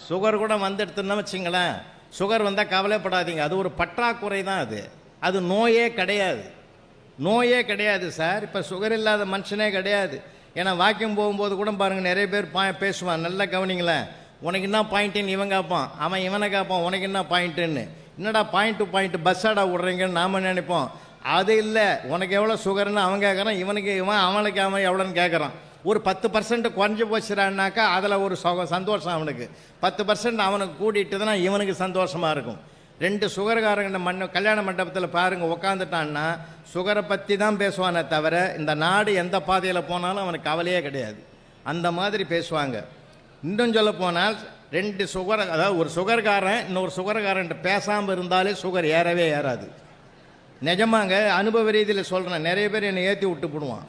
Sugar கூட வந்துடுதுன்னு வச்சுங்களேன், sugar வந்தால் கவலைப்படாதீங்க. அது ஒரு பற்றாக்குறை தான். அது நோயே கிடையாது. நோயே கிடையாது சார். இப்போ சுகர் இல்லாத மனுஷனே கிடையாது. ஏன்னா வாக்கிங் போகும்போது கூட பாருங்கள், நிறைய பேர் பேசுவான். நல்லா கவனிங்களேன். உனக்கு என்ன பாயிண்ட்டுன்னு இவன் கேட்பான், அவன் இவனை கேட்பான் உனக்கு என்ன பாயிண்ட்டுன்னு. என்னடா பாயிண்ட் டு பாயிண்ட் பஸ்ஸாடா விட்றீங்கன்னு நாம் நினைப்போம். அது இல்லை, உனக்கு எவ்வளோ சுகர்னு அவன் கேட்குறான், இவனுக்கு இவன் அவனுக்கு அவன் எவ்வளோன்னு கேட்குறான். ஒரு 10% குறைஞ்சி போச்சுறான்னாக்கா அதில் ஒரு சந்தோஷம் அவனுக்கு. 10% அவனுக்கு கூட்டிகிட்டுதுன்னா இவனுக்கு சந்தோஷமாக இருக்கும். 2 சுகர்காரங்க கல்யாண மண்டபத்தில் பாருங்கள் உட்காந்துட்டான்னா சுகரை பற்றி தான் பேசுவானே தவிர இந்த நாடு எந்த பாதையில் போனாலும் அவனுக்கு கவலையே கிடையாது. அந்த மாதிரி பேசுவாங்க. இன்னும் சொல்ல போனால் 2 சுகர், அதாவது ஒரு சுகர்காரன் இன்னொரு சுகர்காரன் பேசாமல் இருந்தாலே சுகர் ஏறவே ஏறாது. நிஜமாங்க, அனுபவ ரீதியில் சொல்கிறேன். நிறைய பேர் என்னை ஏற்றி விட்டு போடுவான்.